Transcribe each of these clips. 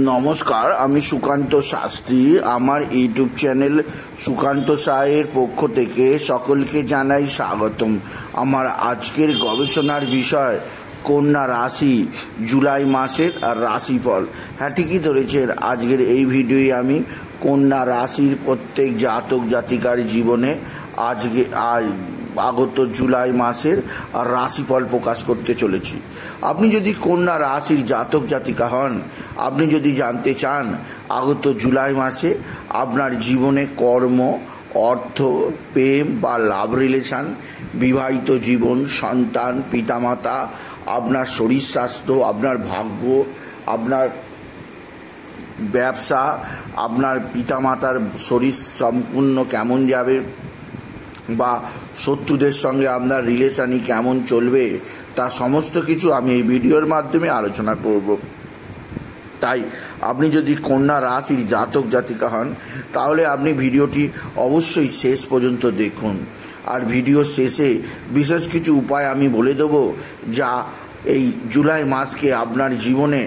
নমস্কার, আমি সুকান্ত শাস্ত্রী। আমার ইউটিউব চ্যানেল সুকান্ত সাহের পক্ষ থেকে সকলকে জানাই স্বাগতম। আমার আজকের গবেষণার বিষয় কন্যা রাশি, জুলাই মাসের আর রাশিফল। হ্যাঁ, ঠিকই ধরেছেন। আজকের এই ভিডিওয়ে আমি কন্যা রাশির প্রত্যেক জাতক জাতিকার জীবনে আগত জুলাই মাসের আর রাশিফল প্রকাশ করতে চলেছি। আপনি যদি কন্যা রাশির জাতক জাতিকা হন, আপনি যদি জানতে চান আগত জুলাই মাসে আপনার জীবনে কর্ম, অর্থ, প্রেম বা লাভ রিলেশন, বিবাহিত জীবন, সন্তান, পিতামাতা, আপনার শরীর স্বাস্থ্য, আপনার ভাগ্য, আপনার ব্যবসা, আপনার পিতামাতার শরীর সম্পূর্ণ কেমন যাবে বা শত্রুদের সঙ্গে আপনার রিলেশনই কেমন চলবে, তা সমস্ত কিছু আমি এই ভিডিওর মাধ্যমে আলোচনা করব। তাই আপনি যদি কন্যা রাশির জাতক জাতিকা হন, তাহলে আপনি ভিডিওটি অবশ্যই শেষ পর্যন্ত দেখুন। আর ভিডিও শেষে বিশেষ কিছু উপায় আমি বলে দেব, যা এই জুলাই মাসকে আপনার জীবনে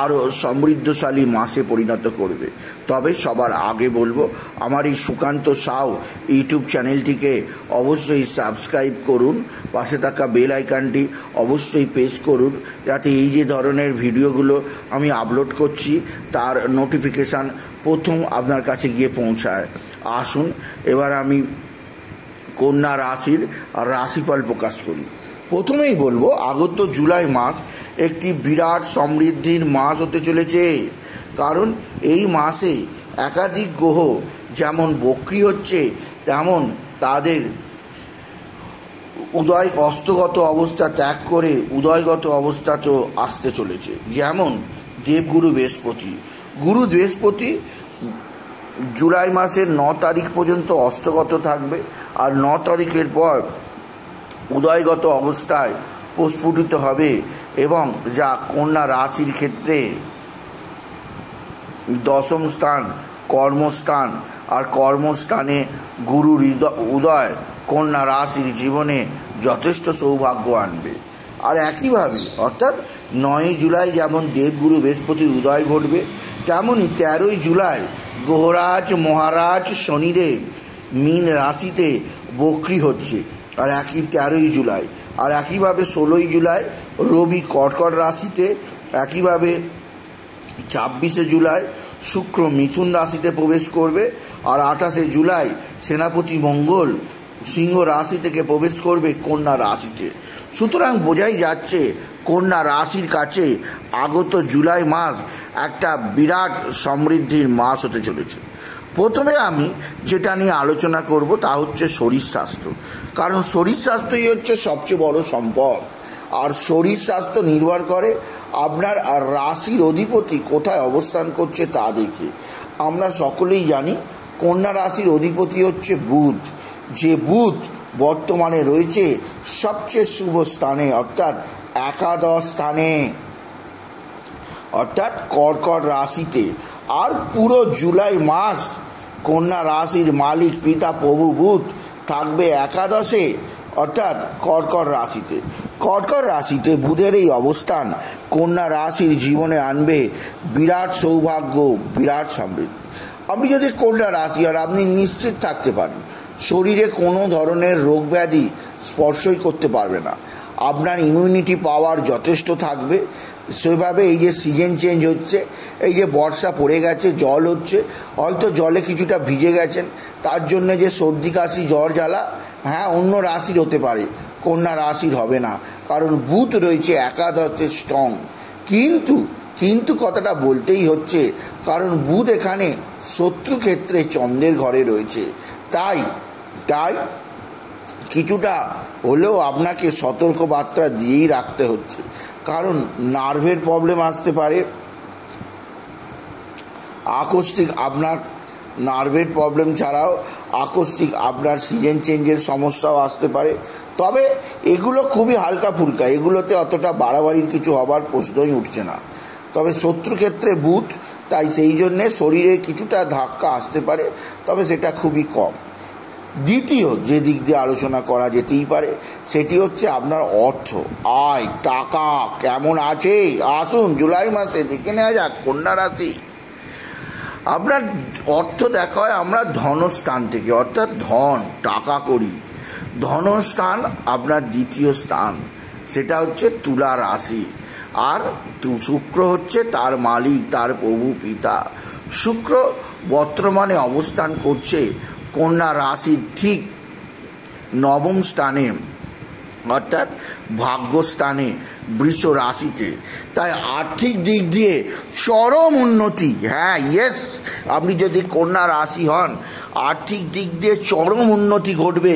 আরও সমৃদ্ধশালী মাসে পরিণত করবে। তবে সবার আগে বলবো, আমার এই সুকান্ত সাউ ইউটিউব চ্যানেলটিকে অবশ্যই সাবস্ক্রাইব করুন, পাশে থাকা বেল আইকনটি অবশ্যই প্রেস করুন, যাতে এই যে ধরনের ভিডিওগুলো আমি আপলোড করছি তার নোটিফিকেশান প্রথম আপনার কাছে গিয়ে পৌঁছায়। আসুন এবার আমি কন্যা রাশির রাশিফল প্রকাশ করি। প্রথমেই বলবো, আগত জুলাই মাস একটি বিরাট সমৃদ্ধির মাস হতে চলেছে। কারণ এই মাসে একাধিক গ্রহ যেমন বক্রী হচ্ছে, তেমন তাদের অস্তগত অবস্থা ত্যাগ করে উদয়গত অবস্থাতেও আসতে চলেছে। যেমন দেবগুরু বৃহস্পতি, গুরু বৃহস্পতি জুলাই মাসের 9 তারিখ পর্যন্ত অস্তগত থাকবে, আর 9 তারিখের পর উদয়গত অবস্থায় প্রস্ফুটিত হবে, এবং যা কন্যা রাশির ক্ষেত্রে দশম স্থান, কর্মস্থান, আর কর্মস্থানে গুরুর উদয় কন্যা রাশির জীবনে যথেষ্ট সৌভাগ্য আনবে। আর একইভাবে অর্থাৎ 9 জুলাই যেমন দেবগুরু বৃহস্পতি উদয় ঘটবে, তেমনই 13 জুলাই গ্রহরাজ মহারাজ শনিদেব মীন রাশিতে বক্রী হচ্ছে, আর 13 জুলাই। আর একইভাবে 16 জুলাই রবি কর্কট রাশিতে, একইভাবে 26 জুলাই শুক্র মিথুন রাশিতে প্রবেশ করবে, আর 28 জুলাই সেনাপতি মঙ্গল সিংহ রাশি থেকে প্রবেশ করবে কন্যা রাশিতে। সুতরাং বোঝাই যাচ্ছে কন্যা রাশির কাছে আগত জুলাই মাস একটা বিরাট সমৃদ্ধির মাস হতে চলেছে। প্রথমে আমি যেটা নিয়ে আলোচনা করব তা হচ্ছে শরীর স্বাস্থ্য। কারণ শরীর স্বাস্থ্যই হচ্ছে সবচেয়ে বড় সম্পদ, আর শরীর স্বাস্থ্য নির্ভর করে আপনার রাশির অধিপতি কোথায় অবস্থান করছে তা দেখে। আমরা সকলেই জানি কন্যা রাশির অধিপতি হচ্ছে বুধ, যে বুধ বর্তমানে রয়েছে সবচেয়ে শুভ স্থানে, অর্থাৎ একাদশ স্থানে, অর্থাৎ কর্কট রাশিতে। আর পুরো জুলাই মাস কন্যা রাশির মালিক পিতা প্রভু বুধ থাকবে একাদশে, অর্থাৎ কর্কট রাশিতে। কর্কট রাশিতে বুধের এই অবস্থান কন্যা রাশির জীবনে আনবে বিরাট সৌভাগ্য, বিরাট সমৃদ্ধি। আপনি যদি কন্যা রাশি, আর আপনি নিশ্চিত থাকতে পারেন শরীরে কোনো ধরনের রোগ ব্যাধি স্পর্শই করতে পারবে না। আপনার ইমিউনিটি পাওয়ার যথেষ্ট থাকবে। সেভাবে এই যে সিজন চেঞ্জ হচ্ছে, এই যে বর্ষা পড়ে গেছে, জল হচ্ছে, হয়তো জলে কিছুটা ভিজে গেছেন, তার জন্য যে সর্দি কাশি জ্বর জ্বালা, হ্যাঁ অন্য রাশির হতে পারে, কন্যা রাশির হবে না, কারণ বুধ রয়েছে একাদশে স্ট্রং। কিন্তু কথাটা বলতেই হচ্ছে, কারণ বুধ এখানে শত্রু ক্ষেত্রে চন্দ্রের ঘরে রয়েছে। তাই কিছুটা হলেও আপনাকে সতর্কবার্তা দিয়েই রাখতে হচ্ছে, কারণ নার্ভের প্রবলেম আসতে পারে, আকস্মিক আপনার নার্ভের প্রবলেম ছাড়াও আকস্মিক আপনার সিজন চেঞ্জের সমস্যাও আসতে পারে। তবে এগুলো খুবই হালকা ফুলকা, এগুলোতে অতটা বাড়াবাড়ির কিছু হবার প্রশ্নই উঠছে না। তবে শত্রুক্ষেত্রে বুধ, তাই সেই জন্যে শরীরে কিছুটা ধাক্কা আসতে পারে, তবে সেটা খুবই কম। দ্বিতীয় যে দিক দিয়ে আলোচনা করা যেতেই পারে সেটি হচ্ছে আপনার অর্থ, আয়, টাকা কেমন আছে। আসুন জুলাই মাসে দেখে নেওয়া যাক কন্যা রাশি। আপনার অর্থ দেখা হয় আমরা ধনস্থান থেকে, অর্থাৎ ধন, টাকা করি। ধনস্থান আপনার দ্বিতীয় স্থান, সেটা হচ্ছে তুলা রাশি। আর শুক্র হচ্ছে তার মালিক, তার প্রভু পিতা। শুক্র বর্তমানে অবস্থান করছে কন্যা রাশির ঠিক নবম স্থানে, অর্থাৎ ভাগ্যস্থানে, বৃষ রাশিতে। তাই আর্থিক দিক দিয়ে চরম উন্নতি। হ্যাঁ, ইয়েস, আপনি যদি কন্যা রাশি হন, আর্থিক দিক দিয়ে চরম উন্নতি ঘটবে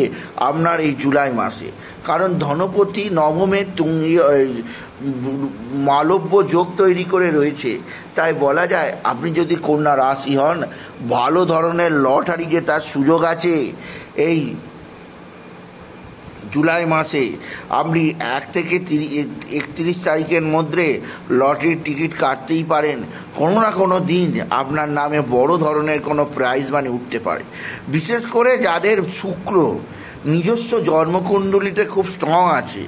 আপনার এই জুলাই মাসে। কারণ ধনপতি নবমে মালব্য যোগ তৈরি করে রয়েছে। তাই বলা যায় আপনি যদি কন্যা রাশি হন, ভালো ধরনের লটারি জেতার সুযোগ আছে এই জুলাই মাসে। আপনি 1 থেকে 31 তারিখের মধ্যে লটারির টিকিট কাটতেই পারেন। কোনো না কোনো দিন আপনার নামে বড় ধরনের কোনো প্রাইজ মানি উঠতে পারে। বিশেষ করে যাদের শুক্র নিজস্ব জন্মকুণ্ডলিতে খুব স্ট্রং আছে,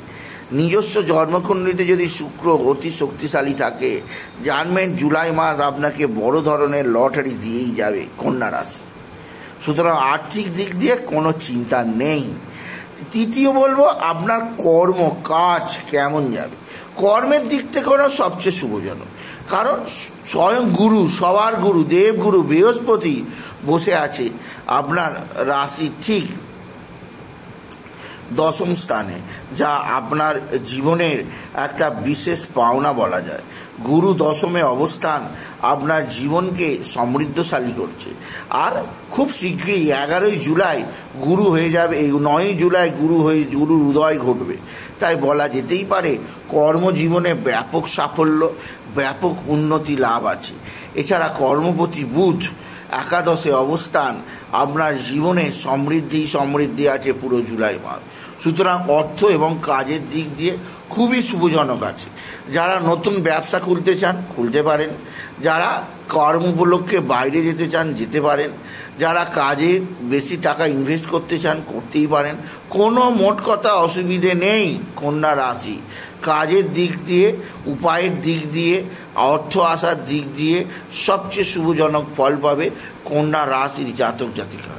নিজস্ব জন্মকুণ্ডলিতে যদি শুক্র অতি শক্তিশালী থাকে, জানবেন জুলাই মাস আপনাকে বড় ধরনের লটারি দিয়েই যাবে কন্যা রাশি। সুতরাং আর্থিক দিক দিয়ে কোনো চিন্তা নেই। তৃতীয় বলবো আপনার কর্ম কাজ কেমন যাবে। কর্মের দিক থেকে সবচেয়ে শুভজনক, কারণ স্বয়ং গুরু, সবার গুরু, দেবগুরু বৃহস্পতি বসে আছে আপনার রাশি ঠিক দশম স্থানে, যা আপনার জীবনের একটা বিশেষ পাওনা বলা যায়। গুরু দশমে অবস্থান আপনার জীবনকে সমৃদ্ধশালী করছে। আর খুব শীঘ্রই 11ই জুলাই গুরু হয়ে যাবে, এই 9ই জুলাই গুরুর উদয় ঘটবে। তাই বলা যেতেই পারে কর্মজীবনে ব্যাপক সাফল্য, ব্যাপক উন্নতি লাভ আছে। এছাড়া কর্মপতি বুধ একাদশে অবস্থান আপনার জীবনে সমৃদ্ধি আছে পুরো জুলাই মাস। সুতরাং অর্থ এবং কাজের দিক দিয়ে খুবই শুভজনক আছে। যারা নতুন ব্যবসা খুলতে চান খুলতে পারেন, যারা কর্ম উপলক্ষে বাইরে যেতে চান যেতে পারেন, যারা কাজে বেশি টাকা ইনভেস্ট করতে চান করতেই পারেন। কোনো মোট কথা অসুবিধে নেই কন্যা রাশি। কাজের দিক দিয়ে, উপায়ের দিক দিয়ে, অর্থ আসার দিক দিয়ে সবচেয়ে শুভজনক ফল পাবে কন্যা রাশির জাতক জাতিকা।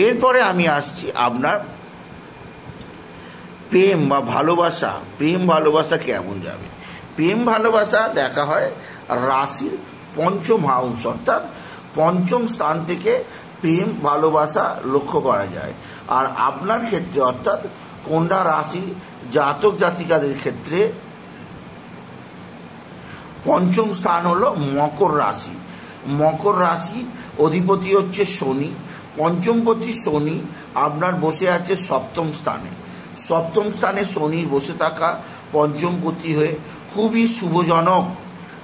এরপরে আমি আসছি আপনার প্রেম বা ভালোবাসা। প্রেম ভালোবাসা কেমন যাবে। প্রেম ভালোবাসা দেখা হয় রাশির পঞ্চম হাউস, অর্থাৎ পঞ্চম স্থান থেকে প্রেম ভালোবাসা লক্ষ্য করা যায়। আর আপনার ক্ষেত্রে, অর্থাৎ কন্যা রাশি জাতক জাতিকাদের ক্ষেত্রে পঞ্চম স্থান হলো মকর রাশি। মকর রাশি অধিপতি হচ্ছে শনি। পঞ্চমপতি শনি আপনার বসে আছে সপ্তম স্থানে। সপ্তম স্থানে শনি বসে থাকা পঞ্চমপতি হয়ে খুবই শুভজনক।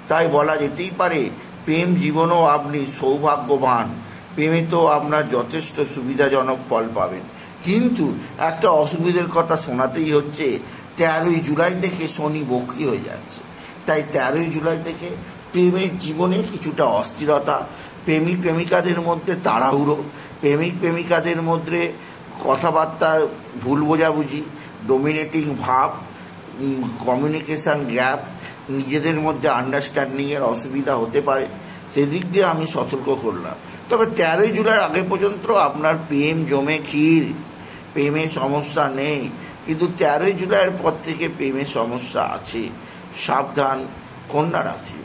তাই বলা যেতেই পারে প্রেম জীবনেও আপনি সৌভাগ্যবান। প্রেমেতেও আপনার যথেষ্ট সুবিধাজনক ফল পাবেন। কিন্তু একটা অসুবিধার কথা শোনাতেই হচ্ছে, 13ই জুলাই থেকে শনি বক্রি হয়ে যাচ্ছে। তাই 13ই জুলাই থেকে প্রেমের জীবনে কিছুটা অস্থিরতা, প্রেমিক প্রেমিকাদের মধ্যে তাড়াহুড়ো, প্রেমিক প্রেমিকাদের মধ্যে কথাবার্তা ভুল বোঝাবুঝি, ডোমিনেটিং ভাব, কমিউনিকেশান গ্যাপ, নিজেদের মধ্যে আন্ডারস্ট্যান্ডিংয়ের অসুবিধা হতে পারে। সেদিক দিয়ে আমি সতর্ক করলাম। তবে 13ই জুলাই আগে পর্যন্ত আপনার প্রেম জমে ক্ষীর, প্রেমের সমস্যা নেই। কিন্তু 13ই জুলাইয়ের পর থেকে প্রেমের সমস্যা আছে, সাবধান কন্যা রাশি।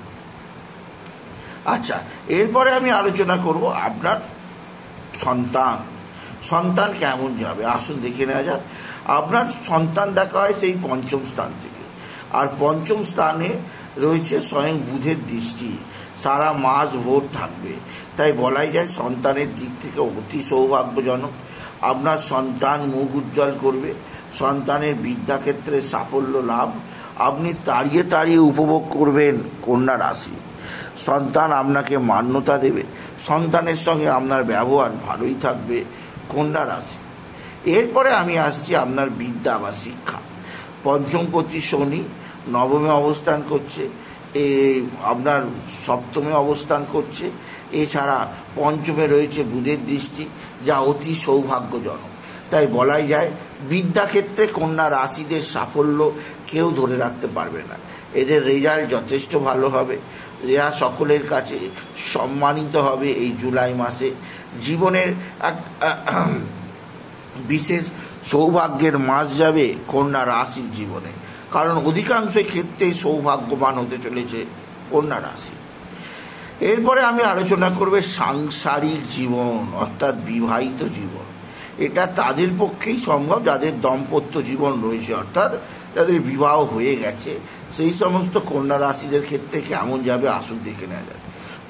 আচ্ছা, এরপরে আমি আলোচনা করব আপনার সন্তান কেমন যাবে। আসুন দেখে নেওয়া যাক। আপনার সন্তান দেখা হয় সেই পঞ্চম স্থান থেকে। আর পঞ্চম স্থানে রয়েছে স্বয়ং বুধের দৃষ্টি, সারা মাস ভোর থাকবে। তাই বলাই যায় সন্তানের দিক থেকে অতি সৌভাগ্যজনক। আপনার সন্তান মুখ উজ্জ্বল করবে, সন্তানের বিদ্যাক্ষেত্রে সাফল্য লাভ আপনি তাড়িয়ে উপভোগ করবেন কন্যা রাশি। সন্তান আপনাকে মান্যতা দেবে, সন্তানের সঙ্গে আপনার ব্যবহার ভালোই থাকবে কন্যা রাশি। এরপরে আমি আসছি আপনার বিদ্যা বা শিক্ষা। পঞ্চমপতি শনি নবমে অবস্থান করছে। আপনার সপ্তমে অবস্থান করছে। এছাড়া পঞ্চমে রয়েছে বুধের দৃষ্টি, যা অতি সৌভাগ্যজনক। তাই বলাই যায় বিদ্যাক্ষেত্রে কন্যা রাশিদের সাফল্য কেউ ধরে রাখতে পারবে না। এদের রেজাল্ট যথেষ্ট ভালো হবে, এরা সকলের কাছে সম্মানিত হবে। এই জুলাই মাসে জীবনের এক বিশেষ সৌভাগ্যের মাস যাবে কন্যা রাশির জীবনে, কারণ অধিকাংশ ক্ষেত্রেই সৌভাগ্যবান হতে চলেছে কন্যা রাশি। এরপরে আমি আলোচনা করব সাংসারিক জীবন, অর্থাৎ বিবাহিত জীবন। এটা তাদের পক্ষেই সম্ভব যাদের দাম্পত্য জীবন রয়েছে, অর্থাৎ যাদের বিবাহ হয়ে গেছে। সেই সমস্ত কন্যা রাশিদের ক্ষেত্রে কেমন যাবে আসুন দেখে নেওয়া যায়।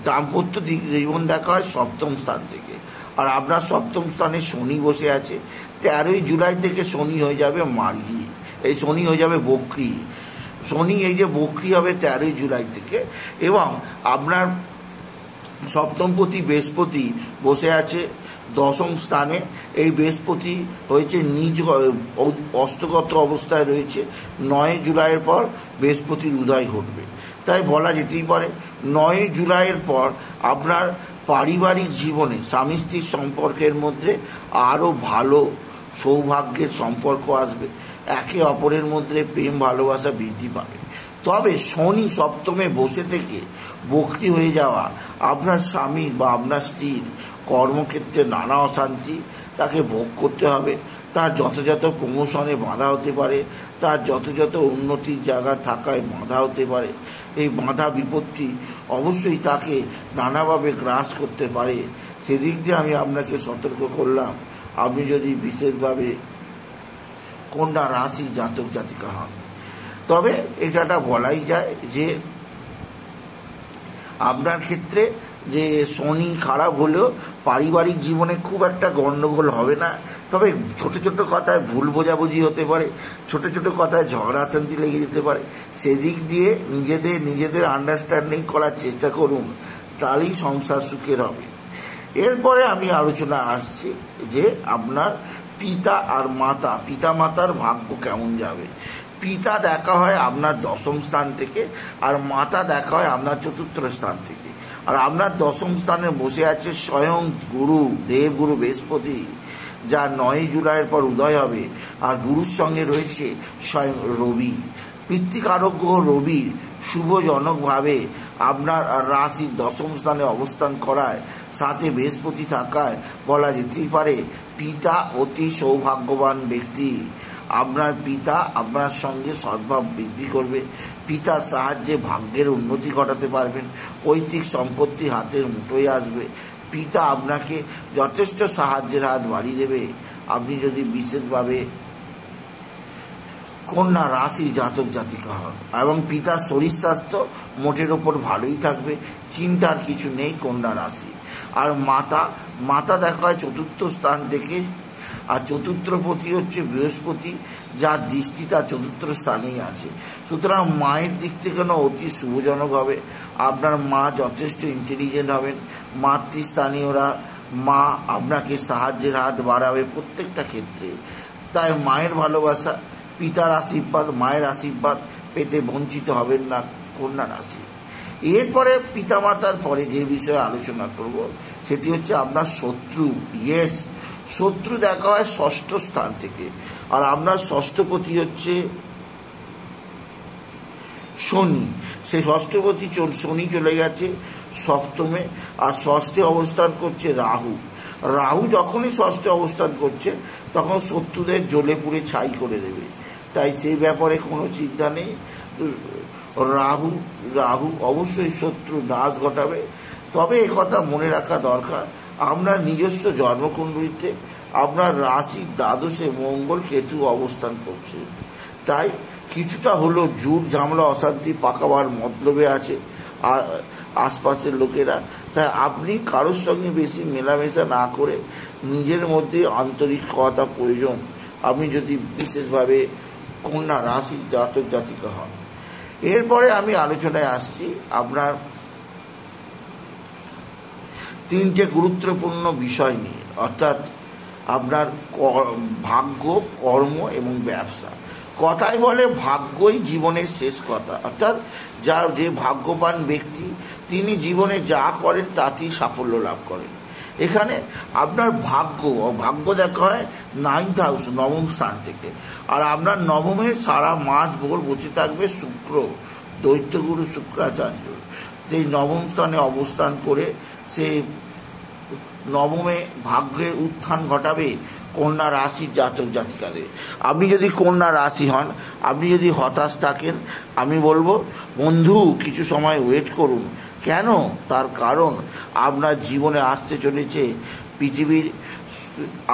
দাম্পত্য জীবন দেখা হয় সপ্তম স্থান থেকে, আর আপনার সপ্তম স্থানে শনি বসে আছে। 13ই জুলাই থেকে শনি হয়ে যাবে মার্গী, এই শনি হয়ে যাবে বক্রী। শনি এই যে বক্রী হবে 13ই জুলাই থেকে, এবং আপনার সপ্তমপতি বৃহস্পতি বসে আছে দশম স্থানে। এই বৃহস্পতি হয়েছে নিজ অস্তগত অবস্থায় রয়েছে। 9 জুলাইয়ের পর বৃহস্পতির উদয় ঘটবে। তাই বলা যেতেই পারে 9 জুলাইয়ের পর আপনার পারিবারিক জীবনে স্বামী স্ত্রীর সম্পর্কের মধ্যে আরও ভালো সৌভাগ্যের সম্পর্ক আসবে, একে অপরের মধ্যে প্রেম ভালোবাসা বৃদ্ধি পাবে। তবে শনি সপ্তমে বসে থেকে বক্রী হয়ে যাওয়া আপনার স্বামীর বা আপনার স্ত্রীর কর্মক্ষেত্রে নানা অশান্তি তাকে ভোগ করতে হবে। তার যথাযথ প্রমোশনে বাধা হতে পারে, তার যথাযথ উন্নতির জায়গা থাকায় বাধা হতে পারে। এই বাধা বিপত্তি অবশ্যই তাকে নানাভাবে গ্রাস করতে পারে। সেদিক দিয়ে আমি আপনাকে সতর্ক করলাম, আপনি যদি বিশেষভাবে কন্যা রাশির জাতক জাতিকা হন। তবে এটা বলাই যায় যে আপনার ক্ষেত্রে যে শনি খারাপ হলেও পারিবারিক জীবনে খুব একটা গণ্ডগোল হবে না। তবে ছোট ছোট কথায় ভুল বোঝাবুঝি হতে পারে, ছোট ছোট কথায় ঝগড়াঝাটি লেগে যেতে পারে। সেদিক দিয়ে নিজেদের আন্ডারস্ট্যান্ডিং করার চেষ্টা করুন, তাহলেই সংসার সুখের হবে। এরপরে আমি আলোচনা আসছি যে আপনার পিতা আর পিতা মাতার ভাগ্য কেমন যাবে। পিতা দেখা হয় আপনার দশম স্থান থেকে, আর মাতা দেখা হয় আপনার চতুর্থ স্থান থেকে। আর আপনার দশম স্থানে বসে আছে স্বয়ং দেবগুরু বৃহস্পতি, যা 9 জুলাইয়ের পর উদয় হবে। আর গুরুর সঙ্গে রয়েছে স্বয়ং রবি। পিতৃকারক গ্রহ রবির শুভজনকভাবে আপনার রাশির দশম স্থানে অবস্থান করায়, সাথে বৃহস্পতি থাকায় বলা যেতেই পারে পিতা অতি সৌভাগ্যবান ব্যক্তি। আপনার পিতা আপনার সঙ্গে সদ্ভাব বৃদ্ধি করবে, পিতার সাহায্যে ভাগ্যের উন্নতি ঘটাতে পারবেন, পৈতৃক সম্পত্তি হাতের মুঠোয় আসবে। পিতা আপনাকে যথেষ্ট সাহায্যের হাত বাড়িয়ে দেবে আপনি যদি বিশেষভাবে কন্যা রাশির জাতক জাতিকা হন। এবং পিতার শরীর স্বাস্থ্য মোটের ওপর ভালোই থাকবে, চিন্তার কিছু নেই কন্যা রাশি। আর মাতা দেখা হয় চতুর্থ স্থান থেকে, আর চতুর্থপতি হচ্ছে বৃহস্পতি, যার দৃষ্টি তার চতুর্থ স্থানেই আছে। সুতরাং মায়ের দিক থেকে অতি শুভজনক হবে। আপনার মা যথেষ্ট ইন্টেলিজেন্ট হবেন। মাতৃস্থানীয়রা মা আপনাকে সাহায্যের হাত বাড়াবে প্রত্যেকটা ক্ষেত্রে। তাই মায়ের ভালোবাসা, পিতার আশীর্বাদ, মায়ের আশীর্বাদ পেতে বঞ্চিত হবেন না কন্যা রাশি। এরপরে পিতামাতার পরে যে বিষয়ে আলোচনা করব সেটি হচ্ছে আপনার শত্রু। শত্রু দেখা হয় ষষ্ঠ স্থান থেকে, আর আপনার ষষ্ঠপতি হচ্ছে শনি। সেই ষষ্ঠপতি শনি চলে গেছে সপ্তমে, আর ষষ্ঠে অবস্থান করছে রাহু। যখনই ষষ্ঠে অবস্থান করছে তখন শত্রুদের জ্বলে পুড়ে ছাই করে দেবে। তাই সেই ব্যাপারে কোনো চিন্তা নেই। রাহু অবশ্যই শত্রু নাশ ঘটাবে। তবে একথা মনে রাখা দরকার, আপনার নিজস্ব জন্মকুণ্ডলিতে আপনার রাশির দ্বাদশে মঙ্গল কেতু অবস্থান করছে। তাই কিছুটা হলো জুট ঝামেলা অশান্তি পাকাবার মতলবে আছে আশপাশের লোকেরা। তাই আপনি কারোর সঙ্গে বেশি মেলামেশা না করে নিজের মধ্যে আন্তরিকতা প্রয়োজন, আপনি যদি বিশেষভাবে কন্যা রাশির জাতক জাতিকা হন। এরপরে আমি আলোচনায় আসছি আপনার 3টে গুরুত্বপূর্ণ বিষয় নিয়ে, অর্থাৎ আপনার ভাগ্য, কর্ম এবং ব্যবসা। কথায় বলে ভাগ্যই জীবনের শেষ কথা, অর্থাৎ যে ভাগ্যবান ব্যক্তি তিনি জীবনে যা করেন তাতেই সাফল্য লাভ করেন। এখানে আপনার ভাগ্য দেখা হয় 9th হাউস, নবম স্থান থেকে। আর আপনার নবমে সারা মাস ভোর বসে থাকবে শুক্র, দৈত্যগুরু শুক্রাচার্য, সেই নবম স্থানে অবস্থান করে সে নবমে ভাগ্যের উত্থান ঘটাবে কন্যা রাশির জাতক জাতিকাদের। আপনি যদি কন্যা রাশি হন, আপনি যদি হতাশ থাকেন, আমি বলবো বন্ধু কিছু সময় ওয়েট করুন। কেন? তার কারণ আপনার জীবনে আসতে চলেছে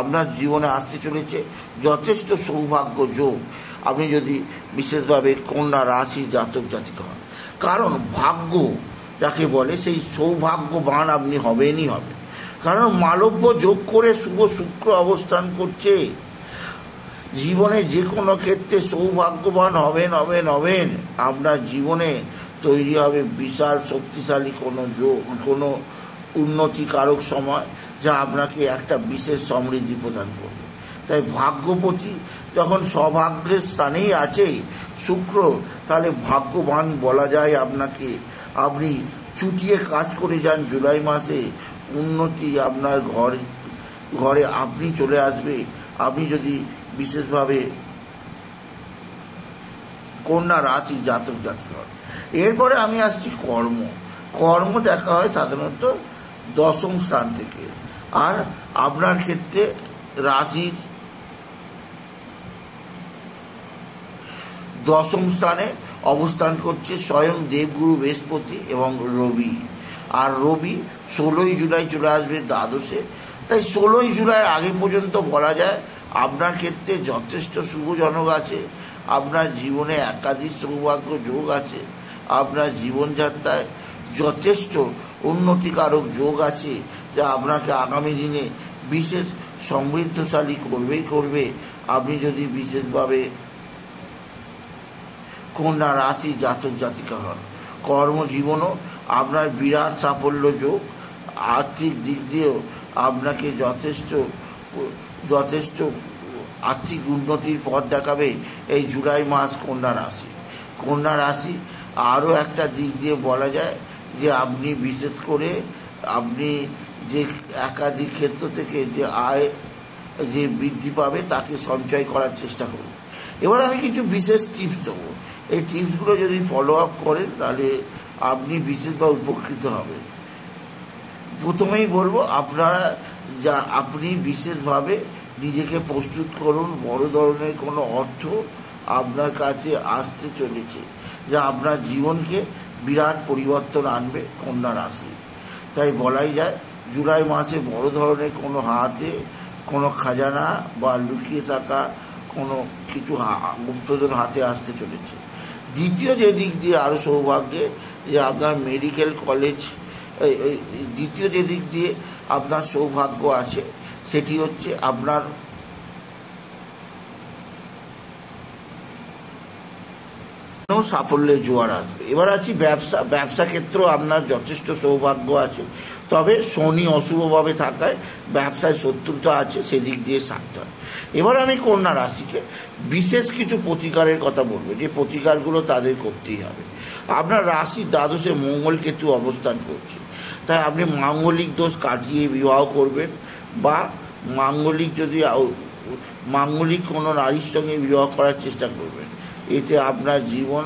আপনার জীবনে আসতে চলেছে যথেষ্ট সৌভাগ্য যোগ, আপনি যদি বিশেষভাবে কন্যা রাশির জাতক জাতিকা হন। কারণ ভাগ্য যাকে বলে সেই সৌভাগ্যবান আপনি হবেনই হবে। কারণ মালব্য যোগ করে শুভ শুক্র অবস্থান করছে। জীবনে যে কোনো ক্ষেত্রে সৌভাগ্যবান হবেন। আপনার জীবনে তৈরি হবে বিশাল শক্তিশালী কোনো যোগ, কোনো উন্নতিকারক সময়, যা আপনাকে একটা বিশেষ সমৃদ্ধি প্রদান করবে। তাই ভাগ্যপতি যখন সৌভাগ্যের স্থানেই আছে শুক্র, তাহলে ভাগ্যবান বলা যায় আপনাকে। আপনি চুটিয়ে কাজ করে যান জুলাই মাসে, উন্নতি আপনার ঘরে আপনি চলে আসবে। আপনি যদি বিশেষভাবে কন্যা রাশি জাতক জাতিকা। এরপরে আমি আসছি কর্ম দেখা হয় সাধারণত 10ম স্থান থেকে। আর আপনার ক্ষেত্রে রাশির 10ম স্থানে অবস্থান করছে স্বয়ং দেবগুরু বৃহস্পতি এবং রবি। আর রবি 16ই জুলাই চলে আসবে দ্বাদশে। তাই 16ই জুলাই আগে পর্যন্ত বলা যায় আপনার ক্ষেত্রে যথেষ্ট শুভজনক আছে। আপনার জীবনে একাধিক সৌভাগ্য যোগ আছে। আপনার জীবনযাত্রায় যথেষ্ট উন্নতিকারক যোগ আছে, যা আপনাকে আগামী দিনে বিশেষ সমৃদ্ধশালী করবে। আপনি যদি বিশেষভাবে কন্যা রাশি জাতক জাতিকা হন। কর্মজীবনও আপনার বিরাট সাফল্য যোগ। আর্থিক দিক দিয়েও আপনাকে যথেষ্ট আর্থিক উন্নতির পথ দেখাবে এই জুলাই মাস কন্যা রাশি। আরও একটা দিক দিয়ে বলা যায় যে আপনি বিশেষ করে আপনি যে একাধিক ক্ষেত্র থেকে যে আয় যে বৃদ্ধি পাবে তাকে সঞ্চয় করার চেষ্টা করুন। এবার আমি কিছু বিশেষ টিপস দেবো। এই টিপসগুলো যদি ফলো আপ করেন তাহলে আপনি বিশেষভাবে উপকৃত হবেন। প্রথমেই বলবো আপনি বিশেষভাবে নিজেকে প্রস্তুত করুন। বড় ধরনের কোনো অর্থ আপনার কাছে আসতে চলেছে, যা আপনার জীবনকে বিরাট পরিবর্তন আনবে কন্যা রাশি। তাই বলাই যায় জুলাই মাসে বড় ধরনের কোনো কোনো খাজানা বা লুকিয়ে থাকা কোনো কিছু গুপ্তধন হাতে আসতে চলেছে। দ্বিতীয় যে দিক দিয়ে আরও সৌভাগ্যে যে আপনার মেডিকেল কলেজ, দ্বিতীয় যে দিক দিয়ে আপনার সৌভাগ্য আছে সেটি হচ্ছে আপনার সাফল্যের জোয়ার আসবে। এবার আছি ব্যবসা ক্ষেত্রেও আপনার যথেষ্ট সৌভাগ্য আছে। তবে শনি অশুভভাবে থাকায় ব্যবসায় শত্রুতা আছে, সেদিক দিয়ে সাবধান। এবার আমি কন্যা রাশিকে বিশেষ কিছু প্রতিকারের কথা বলবো, যে প্রতিকারগুলো তাদের করতেই হবে। আপনার রাশির দ্বাদশে মঙ্গল কেতু অবস্থান করছে, তাই আপনি মাঙ্গলিক দোষ কাটিয়ে বিবাহ করবেন, বা মাঙ্গলিক কোনো নারীর সঙ্গে বিবাহ করার চেষ্টা করবেন। এতে আপনার জীবন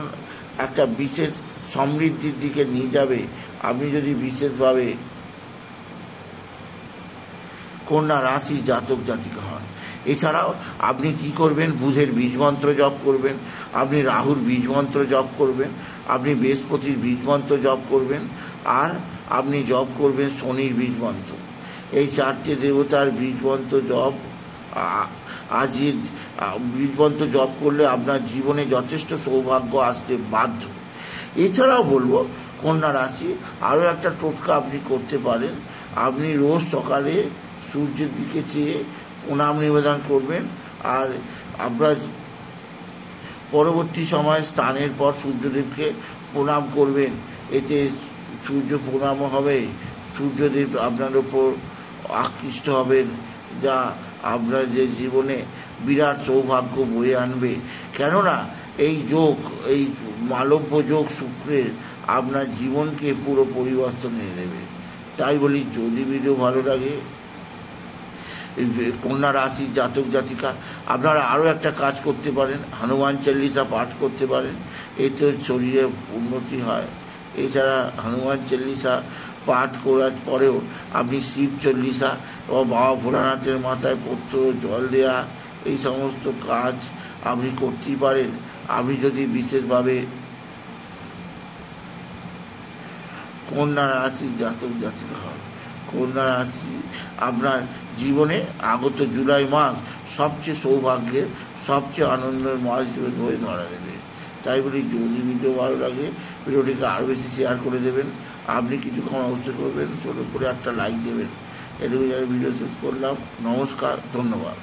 একটা বিশেষ সমৃদ্ধির দিকে নিয়ে যাবে। আপনি যদি বিশেষভাবে কন্যা রাশি জাতক জাতিকা হন। এছাড়াও আপনি কি করবেন? বুধের বীজমন্ত্র জপ করবেন, আপনি রাহুর বীজমন্ত্র জপ করবেন, আপনি বৃহস্পতির বীজমন্ত্র জপ করবেন, আর আপনি জপ করবেন শনির বীজমন্ত্র। এই 4টে দেবতার বীজমন্ত্র জপ বীজমন্ত্র জপ করলে আপনার জীবনে যথেষ্ট সৌভাগ্য আসতে বাধ্য। এছাড়াও বলবো কন্যা রাশি আরও একটা টোটকা আপনি করতে পারেন। আপনি রোজ সকালে সূর্যের দিকে চেয়ে প্রণাম নিবেদন করবেন, আর আপনার পরবর্তী সময় স্নানের পর সূর্যদেবকে প্রণাম করবেন। এতে সূর্য প্রণামও হবে, সূর্যদেব আপনার ওপর আকৃষ্ট হবেন, যা আপনাদের জীবনে বিরাট সৌভাগ্য বয়ে আনবে। কেননা এই যোগ, এই মালব্য যোগ শুক্রের আপনার জীবনকে পুরো পরিবর্তন এনে দেবে। তাই বলি, যদি ভিডিও ভালো লাগে, কন্যা রাশির জাতক জাতিকা আপনারা আরও একটা কাজ করতে পারেন, হনুমান চল্লিশা পাঠ করতে পারেন, এতে শরীরে উন্নতি হয়। এছাড়া হনুমান চল্লিশা পাঠ করার পরেও আপনি শিব চল্লিশা বা বাবা ভোলানাথের মাথায় পত্র জল দেয়া, এই সমস্ত কাজ আপনি করতেই পারেন। আপনি যদি বিশেষভাবে কন্যা রাশির জাতক জাতিকা হন, কন্যা রাশি আপনার জীবনে আগত জুলাই মাস সবচেয়ে সৌভাগ্যের, সবচেয়ে আনন্দের মাস হিসেবে ধরে ধরা দেবে। তাই বলি, যদি ভিডিও ভালো লাগে ভিডিওটিকে আরও বেশি শেয়ার করে দেবেন। আপনি কিছু কম অবশ্যই করবেন, ছোটো করে একটা লাইক দেবেন। এটুকু ভিডিও শেষ করলাম। নমস্কার, ধন্যবাদ।